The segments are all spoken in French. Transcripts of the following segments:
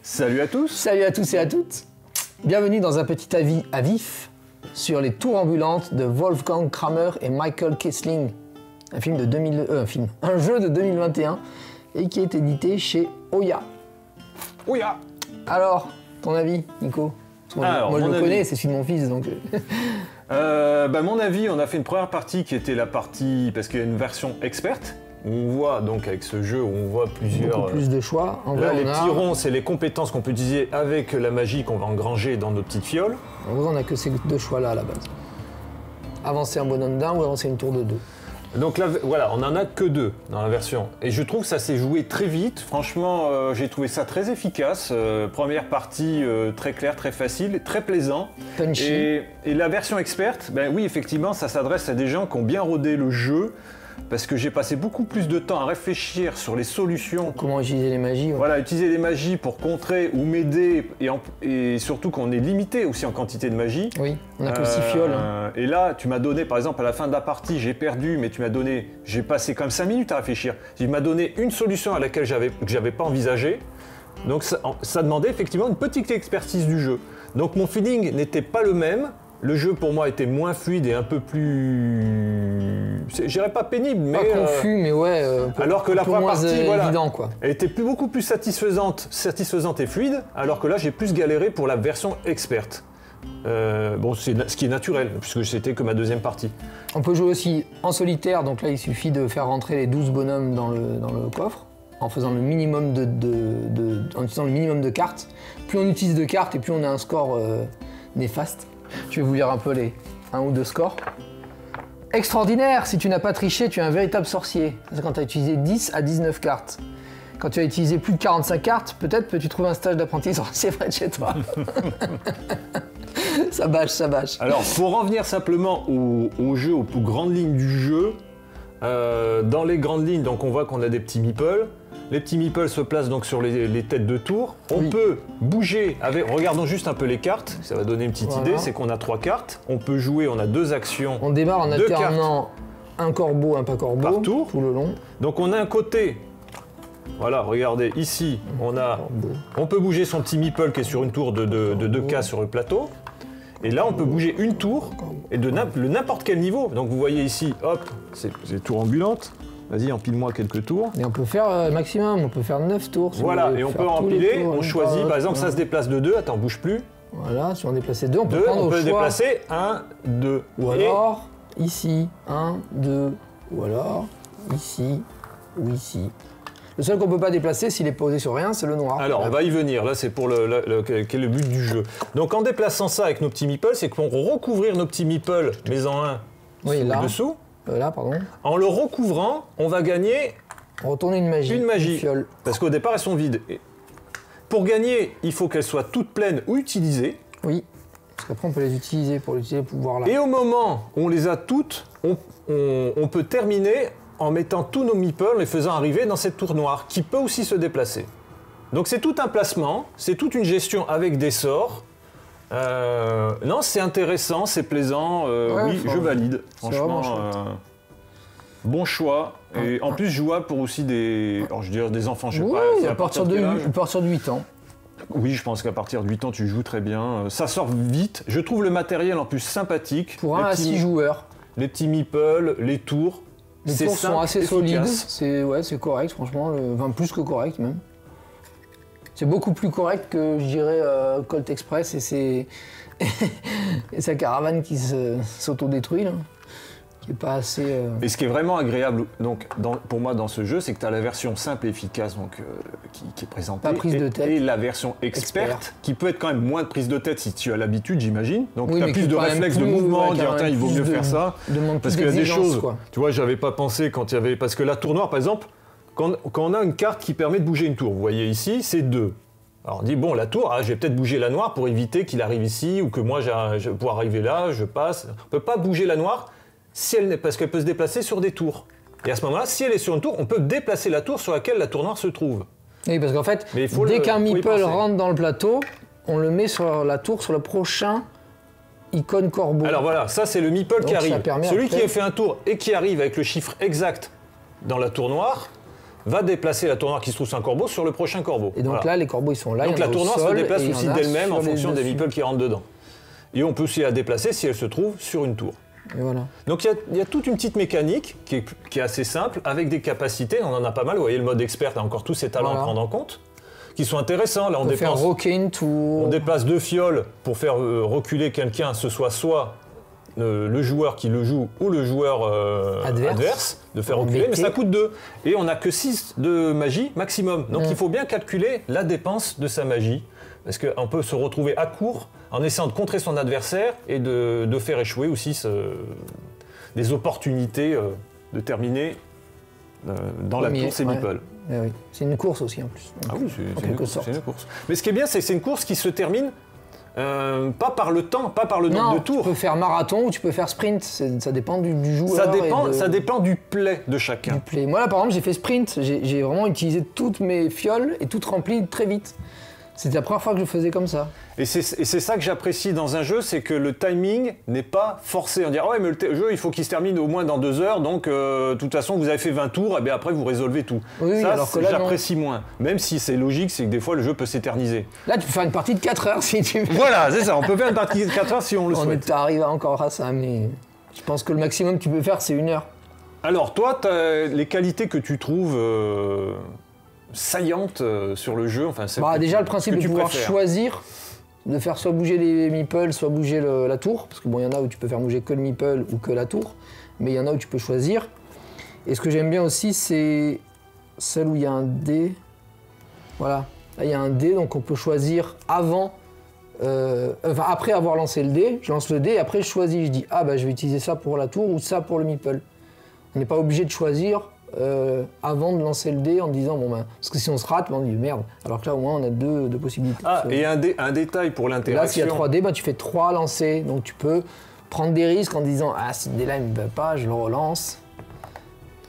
Salut à tous. Salut à tous et à toutes. Bienvenue dans un petit avis à vif sur les tours ambulantes de Wolfgang Kramer et Michael Kessling. Un jeu de 2021 et qui est édité chez Oya. Oya. Alors, ton avis, Nico? Moi je le connais, c'est celui de mon fils, donc... Mon avis, on a fait une première partie qui était la partie... Parce qu'il y a une version experte. On voit donc avec ce jeu, on voit plusieurs... Beaucoup plus de choix. En là, vrai, les petits ronds, c'est les compétences qu'on peut utiliser avec la magie qu'on va engranger dans nos petites fioles. En vrai, on n'a que ces deux choix-là à la base. Avancer un bonhomme d'un ou avancer une tour de deux. Donc là, voilà, on n'en a que deux dans la version. Et je trouve que ça s'est joué très vite. Franchement, j'ai trouvé ça très efficace. Première partie très claire, très facile, très plaisant. Punchy. Et la version experte, ben oui, effectivement, ça s'adresse à des gens qui ont bien rodé le jeu. Parce que j'ai passé beaucoup plus de temps à réfléchir sur les solutions. Comment utiliser les magies. Ouais. Voilà, utiliser les magies pour contrer ou m'aider. Et surtout qu'on est limité aussi en quantité de magie. Oui, on n'a que 6 fioles. Hein. Et là, tu m'as donné, par exemple, à la fin de la partie, j'ai perdu, mais tu m'as donné... J'ai passé quand même 5 minutes à réfléchir. Tu m'as donné une solution à laquelle que j'avais pas envisagé. Donc ça demandait effectivement une petite expertise du jeu. Donc mon feeling n'était pas le même. Le jeu pour moi était moins fluide et un peu plus... Je dirais pas pénible, mais... Pas confus, mais ouais... alors que la première partie, voilà, évident, quoi. Elle était beaucoup plus satisfaisante et fluide, alors que là j'ai plus galéré pour la version experte. Bon, c'est ce qui est naturel, puisque c'était que ma deuxième partie. On peut jouer aussi en solitaire, donc là il suffit de faire rentrer les 12 bonhommes dans le coffre, en faisant le minimum en utilisant le minimum de cartes. Plus on utilise de cartes et plus on a un score néfaste. Je vais vous lire un peu les 1 ou 2 scores. Extraordinaire! Si tu n'as pas triché, tu es un véritable sorcier. C'est quand tu as utilisé 10 à 19 cartes. Quand tu as utilisé plus de 45 cartes, peut-être peux-tu trouver un stage d'apprenti sorcier près de chez toi. Ça bâche, ça bâche. Alors, pour en venir simplement au jeu, aux plus grandes lignes du jeu, dans les grandes lignes, donc on voit qu'on a des petits meeples. Les petits meeples se placent donc sur les têtes de tour. On peut bouger avec... Regardons juste un peu les cartes, ça va donner une petite idée, c'est qu'on a 3 cartes. On peut jouer, on a 2 actions. On démarre en alternant un corbeau, un pas corbeau, par tour. tout le long. Donc on a un côté... Voilà, regardez, ici, on peut bouger son petit meeple qui est sur une tour de 2 cases sur le plateau. Et là, on peut bouger une tour, et de n'importe quel niveau. Donc vous voyez ici, hop, c'est tour ambulante. Vas-y, empile-moi quelques tours. Et on peut faire maximum, on peut faire 9 tours. Si voilà, et on peut empiler, on choisit, par exemple, ça se déplace de 2, attends, bouge plus. Voilà, si on déplaçait 2, on peut prendre on au peut choix. déplacer 1, 2. Ou alors, ici, 1, 2, ou alors, ici, ou ici. Le seul qu'on peut pas déplacer, s'il est posé sur rien, c'est le noir. Alors, on va y venir, là c'est pour quel est le but du jeu. Donc en déplaçant ça avec nos petits meeples, c'est qu'on va recouvrir nos petits meeples, mais en un dessous. Là, pardon. En le recouvrant, on va gagner... Retourner une magie. Une fiole. Parce qu'au départ, elles sont vides. Et pour gagner, il faut qu'elles soient toutes pleines ou utilisées. Oui, parce qu'après on peut les utiliser pour utiliser le pouvoir là. Et au moment où on les a toutes, on peut terminer en mettant tous nos meeples et faisant arriver dans cette tour noire, qui peut aussi se déplacer. Donc c'est tout un placement, c'est toute une gestion avec des sorts. Non, c'est intéressant, c'est plaisant, oui, je valide. Franchement, bon choix. Et en plus jouable pour aussi des enfants, je sais pas. À partir de 8 ans. Oui, je pense qu'à partir de 8 ans, tu joues très bien. Ça sort vite. Je trouve le matériel en plus sympathique. Pour 1 à 6 joueurs. Les petits meeples, les tours. Les tours sont assez solides. C'est correct, franchement. Enfin, plus que correct même. C'est beaucoup plus correct que, je dirais, Colt Express et sa caravane qui s'autodétruit, là. Qui est pas assez... Et ce qui est vraiment agréable, donc, pour moi, dans ce jeu, c'est que tu as la version simple et efficace donc, qui est présentée. Pas prise de tête. Et la version experte, qui peut être quand même moins de prise de tête si tu as l'habitude, j'imagine. Donc tu as plus de réflexes de mouvement, dire tiens, il vaut mieux faire ça. Parce qu'il y a des choses, tu vois, j'avais pas pensé quand il y avait... Parce que la tour noire, par exemple, quand on a une carte qui permet de bouger une tour, vous voyez ici, c'est 2. Alors on dit, bon, la tour, je vais peut-être bouger la noire pour éviter qu'il arrive ici, ou que moi, je vais pouvoir arriver là, je passe. On peut pas bouger la noire parce qu'elle peut se déplacer sur des tours. Et à ce moment-là, si elle est sur une tour, on peut déplacer la tour sur laquelle la tour noire se trouve. Oui, parce qu'en fait, dès qu'un meeple rentre dans le plateau, on le met sur la tour, sur le prochain icône corbeau. Alors voilà, ça c'est le meeple qui arrive. Celui qui a fait un tour et qui arrive avec le chiffre exact dans la tour noire, va déplacer la tour noire qui se trouve sur un corbeau sur le prochain corbeau. Et donc là, les corbeaux, ils sont là. Donc la tour noire se déplace aussi d'elle-même en fonction des meeples qui rentrent dedans. Et on peut aussi la déplacer si elle se trouve sur une tour. Et voilà. Donc il y a toute une petite mécanique qui est assez simple, avec des capacités, on en a pas mal. Vous voyez, le mode expert a encore tous ses talents à prendre en compte, qui sont intéressants. Là, on déplace 2 fioles pour faire reculer quelqu'un, ce soit le joueur qui le joue ou le joueur adverse, de faire reculer, mais ça coûte 2. Et on n'a que 6 de magie maximum. Donc il faut bien calculer la dépense de sa magie, parce qu'on peut se retrouver à court en essayant de contrer son adversaire et de faire échouer aussi des opportunités de terminer dans la course et meeple. Oui. C'est une course aussi en plus. Ah oui, c'est une course. Mais ce qui est bien, c'est que c'est une course qui se termine pas par le temps, pas par le nombre de tours. Tu peux faire marathon ou tu peux faire sprint, ça dépend du joueur. Ça dépend du play de chacun. Moi là par exemple j'ai fait sprint, j'ai vraiment utilisé toutes mes fioles et toutes remplies très vite. C'était la première fois que je faisais comme ça. Et c'est ça que j'apprécie dans un jeu, c'est que le timing n'est pas forcé. On dirait, ouais, mais le jeu, il faut qu'il se termine au moins dans 2 heures, donc de toute façon, vous avez fait 20 tours, et bien après, vous résolvez tout. Oui, ça, alors que là, j'apprécie moins. Même si c'est logique, c'est que des fois, le jeu peut s'éterniser. Là, tu peux faire une partie de 4 heures si tu veux. Voilà, c'est ça, on peut faire une partie de 4 heures si on le souhaite. On arrive encore à ça, mais je pense que le maximum que tu peux faire, c'est 1 heure. Alors, toi, les qualités que tu trouves saillantes sur le jeu, enfin, déjà, le principe de pouvoir choisir, de faire soit bouger les meeples, soit bouger la tour, parce que bon, il y en a où tu peux faire bouger que le meeple ou que la tour, mais il y en a où tu peux choisir. Et ce que j'aime bien aussi, c'est celle où il y a un dé. Voilà, là il y a un dé, donc on peut choisir après avoir lancé le dé, je lance le dé et après je choisis, je dis ah bah je vais utiliser ça pour la tour ou ça pour le meeple. On n'est pas obligé de choisir avant de lancer le dé en disant bon ben parce que si on se rate, on dit merde. Alors que là au moins on a deux possibilités. Ah et un détail pour l'interaction. Là s'il y a 3 dés, tu fais 3 lancers, donc tu peux prendre des risques en disant ah ce dé là il me va pas, je le relance.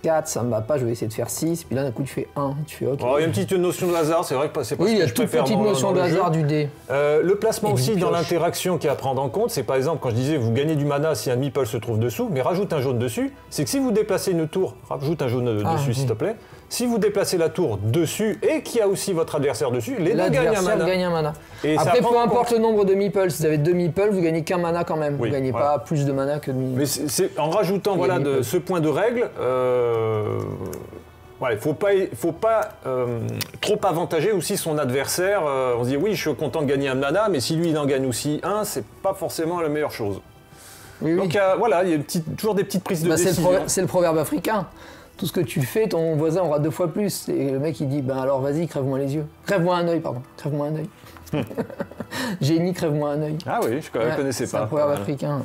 4, ça me va pas, je vais essayer de faire 6, puis là d'un coup tu fais 1, tu fais ok. Alors il y a une petite notion de hasard, c'est vrai que c'est pas ce que je toute préfère petite notion de hasard du dé. Le placement aussi dans l'interaction qui est à prendre en compte, c'est par exemple quand je disais vous gagnez du mana si un meeple se trouve dessous, mais rajoute un jaune dessus, c'est que si vous déplacez une tour, rajoute un jaune dessus s'il te plaît, si vous déplacez la tour dessus et qu'il y a aussi votre adversaire dessus, les deux gagnent un mana. Et après peu importe le nombre de meeples, si vous avez 2 meeples, vous gagnez qu'un mana quand même, vous gagnez pas plus de mana que de meeples. Mais c'est en rajoutant ce point de règle, il faut pas trop avantager aussi son adversaire. On se dit oui, je suis content de gagner un mana, mais si lui il en gagne aussi un, c'est pas forcément la meilleure chose. Oui. Donc voilà, il y a toujours des petites prises de décision. C'est le proverbe africain. Tout ce que tu fais, ton voisin aura 2 fois plus. Et le mec il dit alors vas-y, crève-moi les yeux. Crève-moi un œil, pardon. Crève-moi un œil. Génie, crève-moi un œil. Ah oui, je ne connaissais pas. C'est un proverbe africain.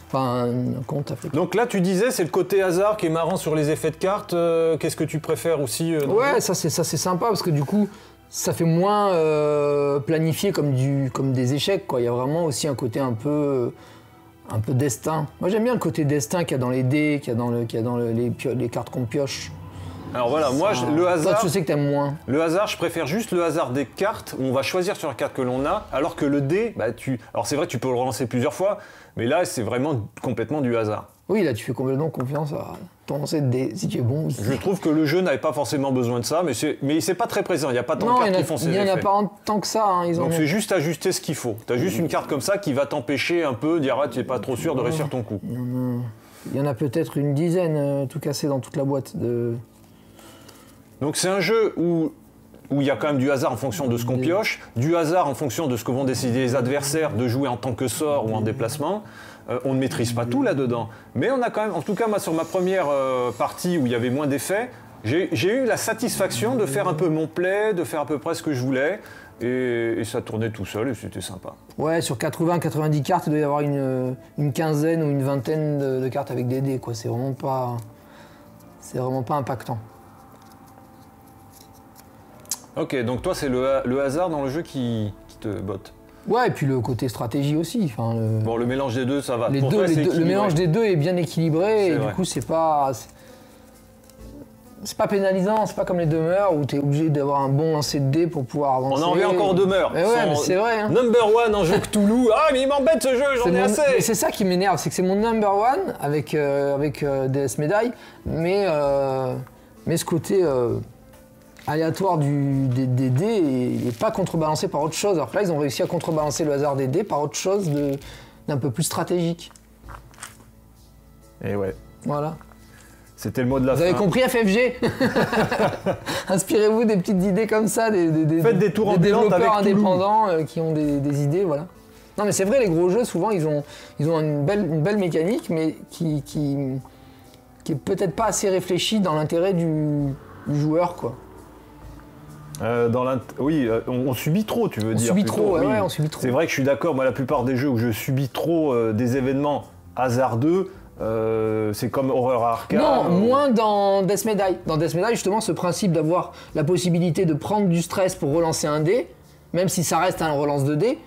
Enfin, un conte africain. Donc là, tu disais, c'est le côté hasard qui est marrant sur les effets de cartes. Qu'est-ce que tu préfères aussi Ouais, ça c'est sympa parce que du coup, ça fait moins planifié comme des échecs, quoi. Il y a vraiment aussi un côté un peu destin. Moi, j'aime bien le côté destin qu'il y a dans les dés, qu'il y a dans les cartes qu'on pioche. Alors voilà, moi, le hasard... Toi, je sais que t'aimes moins. Le hasard, je préfère juste le hasard des cartes où on va choisir sur la carte que l'on a, alors que le dé, alors c'est vrai que tu peux le relancer plusieurs fois, mais là, c'est vraiment complètement du hasard. Oui, là, tu fais complètement confiance à ton lancer de dé, si tu es bon. Je trouve que le jeu n'avait pas forcément besoin de ça, mais c'est pas très présent, il n'y a pas tant de cartes qui font ces effets. Il n'y en a pas tant que ça. Hein, donc c'est juste ajuster ce qu'il faut. Tu as juste une carte comme ça qui va t'empêcher un peu, dire tu n'es pas trop sûr de réussir ton coup. Il y en a peut-être une dizaine tout cassé dans toute la boîte de... Donc c'est un jeu où il y a quand même du hasard en fonction de ce qu'on pioche, du hasard en fonction de ce que vont décider les adversaires de jouer en tant que sort ou en déplacement. On ne maîtrise pas tout là-dedans. Mais on a quand même, en tout cas moi sur ma première partie où il y avait moins d'effets, j'ai eu la satisfaction de faire un peu mon play, de faire à peu près ce que je voulais. Et ça tournait tout seul et c'était sympa. Ouais, sur 80-90 cartes, il doit y avoir une quinzaine ou une vingtaine de cartes avec des dés, quoi. C'est vraiment pas impactant. Ok, donc toi, c'est le hasard dans le jeu qui te botte. Ouais, et puis le côté stratégie aussi. Bon, le mélange des deux, ça va. Le mélange des deux est bien équilibré, et du coup, c'est pas pénalisant, c'est pas comme les demeures où tu es obligé d'avoir un bon lancer de dés pour pouvoir avancer. On en revient encore aux demeures. Mais ouais, mais c'est vrai. Hein. Number one en jeu Cthulhu. Ah, mais il m'embête ce jeu, j'en ai assez. C'est ça qui m'énerve, c'est que c'est mon number one avec DS Médaille, mais ce côté aléatoire des dés n'est pas contrebalancé par autre chose. Alors que là, ils ont réussi à contrebalancer le hasard des dés par autre chose d'un peu plus stratégique. Et ouais. Voilà. C'était le mot de la fin. Vous avez compris, FFG? Inspirez-vous des petites idées comme ça, faites des tours développeurs avec indépendants qui ont des idées, voilà. Non mais c'est vrai, les gros jeux, souvent, ils ont une belle mécanique, mais qui est peut-être pas assez réfléchie dans l'intérêt du joueur, quoi. Oui, on subit trop, tu veux dire. On subit trop, ouais, on subit trop. C'est vrai que je suis d'accord, moi, la plupart des jeux où je subis trop des événements hasardeux, c'est comme Horror Arcade. Non, moins dans Death Medaille. Dans Death Medaille, justement, ce principe d'avoir la possibilité de prendre du stress pour relancer un dé, même si ça reste un relance de dé,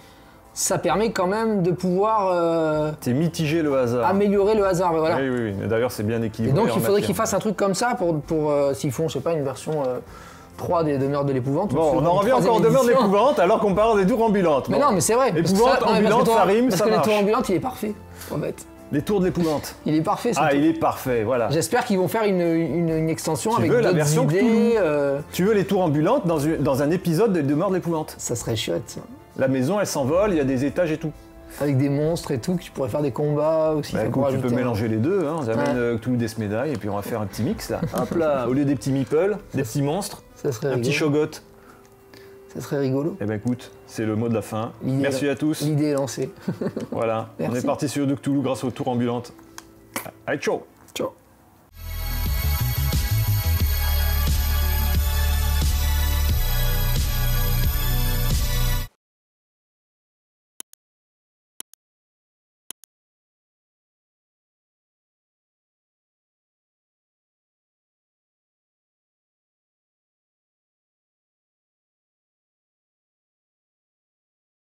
ça permet quand même de pouvoir c'est mitiger le hasard. Améliorer le hasard, voilà. Oui. D'ailleurs, c'est bien équilibré. Et donc, il faudrait qu'ils fassent un truc comme ça pour s'ils font, je sais pas, une version 3 de Meurtre de l'Épouvante. Bon, on en revient encore de Meurtre de l'Épouvante alors qu'on parle des tours ambulantes. Mais non, mais c'est vrai. Épouvante, ambulante, ça rime, ça marche. Parce que les tours ambulantes, il est parfait, en fait. Les tours de l'Épouvante. Il est parfait, ça. Il est parfait, voilà. J'espère qu'ils vont faire une extension avec d'autres idées. Tu veux les tours ambulantes dans un épisode de Meurtre de l'Épouvante? Ça serait chouette, ça. La maison, elle s'envole, il y a des étages et tout. Avec des monstres et tout, que tu pourrais faire des combats aussi. Écoute, tu peux mélanger les deux, hein. On amène Cthulhu Death Medaille et puis on va faire un petit mix là. Hop là, au lieu des petits meeples, des petits monstres, ça serait un petit Shogot. Ça serait rigolo. Eh ben écoute, c'est le mot de la fin. Merci à tous. L'idée est lancée. Voilà, on est parti sur du Cthulhu grâce aux tours ambulantes. Allez, ciao.